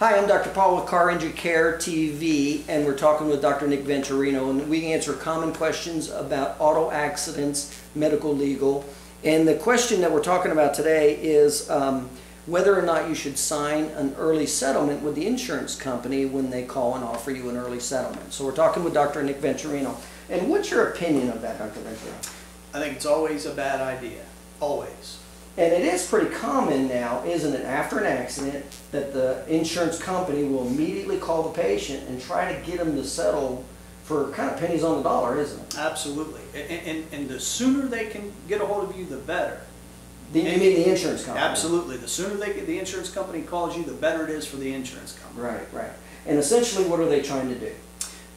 Hi, I'm Dr. Paul with Car Injury Care TV, and we're talking with Dr. Nick Venturino, and we answer common questions about auto accidents, medical, legal. And the question that we're talking about today is whether or not you should sign an early settlement with the insurance company when they call and offer you an early settlement. So we're talking with Dr. Nick Venturino. And what's your opinion of that, Dr. Venturino? I think it's always a bad idea. Always. And it is pretty common now, isn't it, after an accident, that the insurance company will immediately call the patient and try to get them to settle for kind of pennies on the dollar, isn't it? Absolutely. And the sooner they can get a hold of you, the better. You mean the insurance company? Absolutely. The sooner the insurance company calls you, the better it is for the insurance company. Right, right. And essentially, what are they trying to do?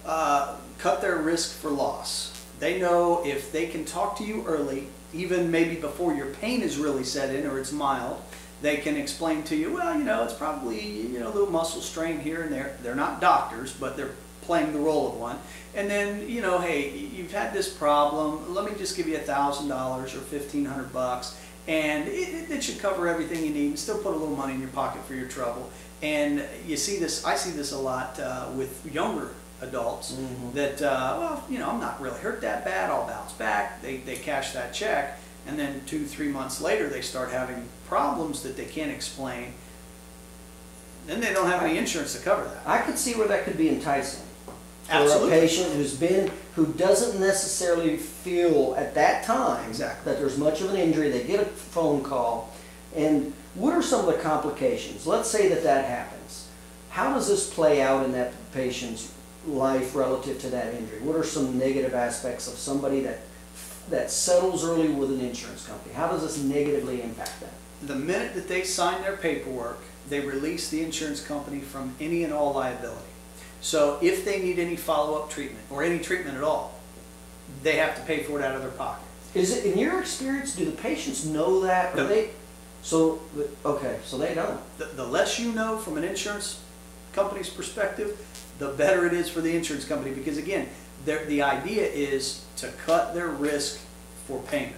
Cut their risk for loss. They know if they can talk to you early, even maybe before your pain is really set in or it's mild, they can explain to you, well, it's probably, a little muscle strain here and there. They're not doctors, but they're playing the role of one. And then, hey, you've had this problem. Let me just give you $1,000 or $1,500, and it should cover everything you need and still put a little money in your pocket for your trouble. And you see this, I see this a lot with younger adults that, I'm not really hurt that bad, I'll bounce back. They cash that check, and then 2-3 months later they start having problems that they can't explain. Then they don't have any insurance to cover that. I could see where that could be enticing. Absolutely. For a patient who doesn't necessarily feel at that time Exactly. that there's much of an injury, they get a phone call, and what are some of the complications? Let's say that happens. How does this play out in that patient's life relative to that injury? What are some negative aspects of somebody that settles early with an insurance company? How does this negatively impact them? The minute that they sign their paperwork, they release the insurance company from any and all liability. So if they need any follow-up treatment or any treatment at all, they have to pay for it out of their pocket. Is it, in your experience, do the patients know that? Or No. So they don't. The less you know from an insurance company's perspective, the better it is for the insurance company, because again, the idea is to cut their risk for payment.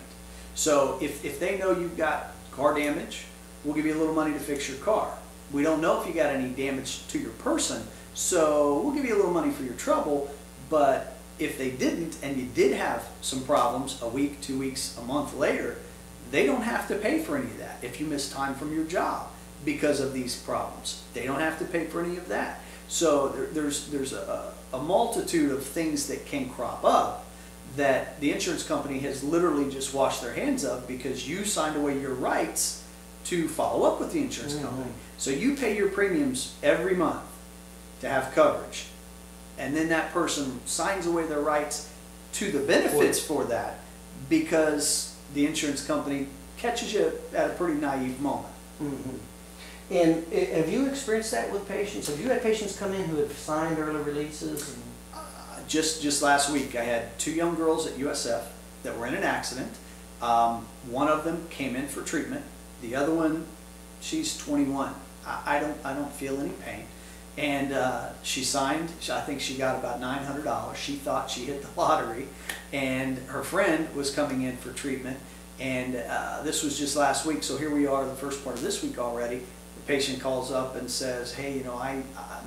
So if they know you've got car damage, we'll give you a little money to fix your car. We don't know if you got any damage to your person, so we'll give you a little money for your trouble. But if they didn't, and you did have some problems a week, 2 weeks, a month later, they don't have to pay for any of that. If you miss time from your job because of these problems, they don't have to pay for any of that. So there's a multitude of things that can crop up that the insurance company has literally just washed their hands of because you signed away your rights to follow up with the insurance company. So you pay your premiums every month to have coverage, and then that person signs away their rights to the benefits for that because the insurance company catches you at a pretty naive moment. And have you experienced that with patients? Have you had patients come in who have signed early releases? Just last week, I had 2 young girls at USF that were in an accident. One of them came in for treatment. The other one, she's 21. I don't feel any pain. And she signed. I think she got about $900. She thought she hit the lottery. And her friend was coming in for treatment. And this was just last week. So here we are, the first part of this week already. Patient calls up and says, hey,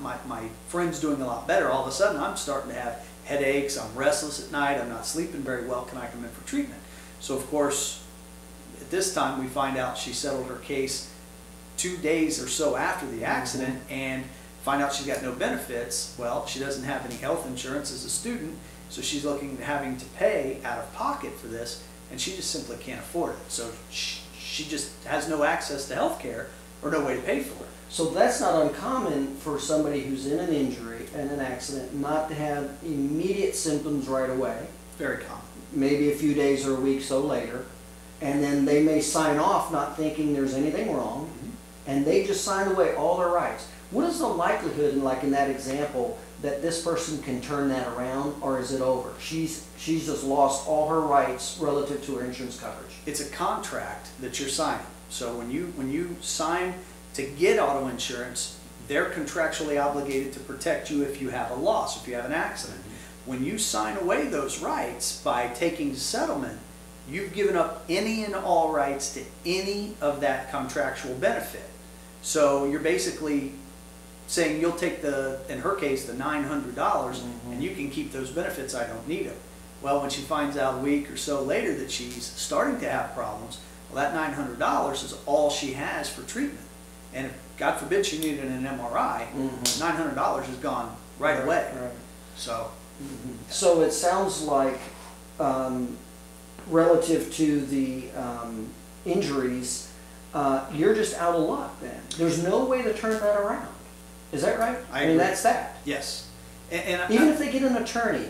my friend's doing a lot better. All of a sudden, I'm starting to have headaches. I'm restless at night. I'm not sleeping very well. Can I come in for treatment? So, of course, at this time, we find out she settled her case 2 days or so after the accident and find out she's got no benefits. Well, she doesn't have any health insurance as a student, so she's having to pay out of pocket for this, and she just simply can't afford it. So she just has no access to health care or no way to pay for it. So that's not uncommon for somebody who's in an injury and an accident not to have immediate symptoms right away. Very common. Maybe a few days or a week so later. And then they may sign off not thinking there's anything wrong, and they just sign away all their rights. What is the likelihood, like in that example, that this person can turn that around, or is it over? She's just lost all her rights relative to her insurance coverage. It's a contract that you're signing. So when you sign to get auto insurance, they're contractually obligated to protect you if you have a loss, if you have an accident. When you sign away those rights by taking settlement, you've given up any and all rights to any of that contractual benefit. So you're basically saying you'll take in her case, the $900 and you can keep those benefits, I don't need them. Well, when she finds out a week or so later that she's starting to have problems, well, that $900 is all she has for treatment. And if, God forbid, she needed an MRI, $900 is gone right away. Right. So, So it sounds like, relative to the injuries, you're just out of luck then. There's no way to turn that around. Is that right? I mean, agree. that's that. yes. And Even if they get an attorney,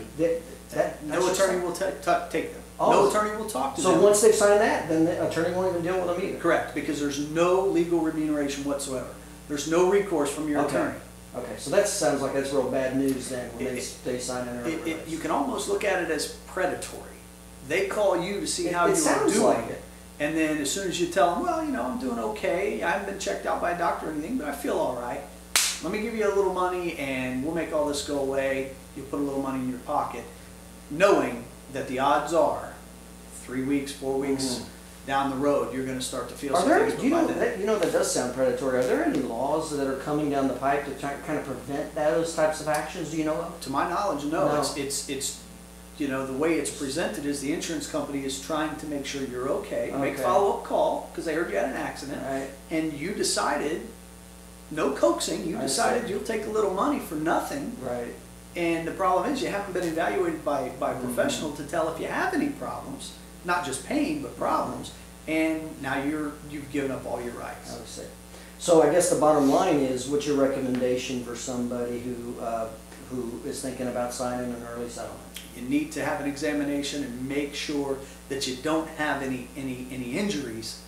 no attorney will take them. Oh. No attorney will talk to them. So once they've signed that, then the attorney won't even deal with them either. Correct, because there's no legal remuneration whatsoever. There's no recourse from your Okay. attorney. Okay, so that sounds like that's real bad news then when It- they sign an early You can almost look at it as predatory. They call you to see how It you are sounds doing. like it. And then as soon as you tell them, well, you know, I'm doing okay. I haven't been checked out by a doctor or anything, but I feel all right. Let me give you a little money and we'll make all this go away. You'll put a little money in your pocket, knowing that the odds are 3 weeks, 4 weeks down the road, you're going to start to feel Are some there, things. But by then- you know that does sound predatory. Are there any laws that are coming down the pipe to kind of prevent those types of actions? Do you know of? To my knowledge, no. No. It's you know, the way it's presented is the insurance company is trying to make sure you're okay. Make a Okay. follow-up call because they heard you had an accident, Right. and you decided, no coaxing, you I decided see. you'll take a little money for nothing. Right. And the problem is you haven't been evaluated by a professional to tell if you have any problems, not just pain, but problems. And now you've given up all your rights. I would say. So I guess the bottom line is, what's your recommendation for somebody who is thinking about signing an early settlement? You need to have an examination and make sure that you don't have any injuries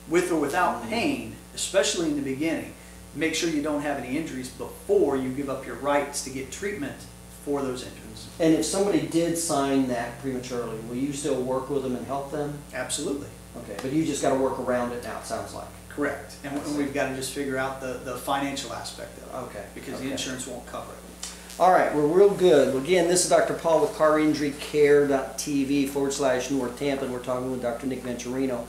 with or without pain, especially in the beginning. Make sure you don't have any injuries before you give up your rights to get treatment for those injuries. And if somebody did sign that prematurely, will you still work with them and help them? Absolutely. Okay, but you just got to work around it now, it sounds like. Correct. And we've got to just figure out the financial aspect of it. Okay. Because Okay. the insurance won't cover it. All right, we're real good. Again, this is Dr. Paul with carinjurycare.tv /North Tampa, and we're talking with Dr. Nick Venturino.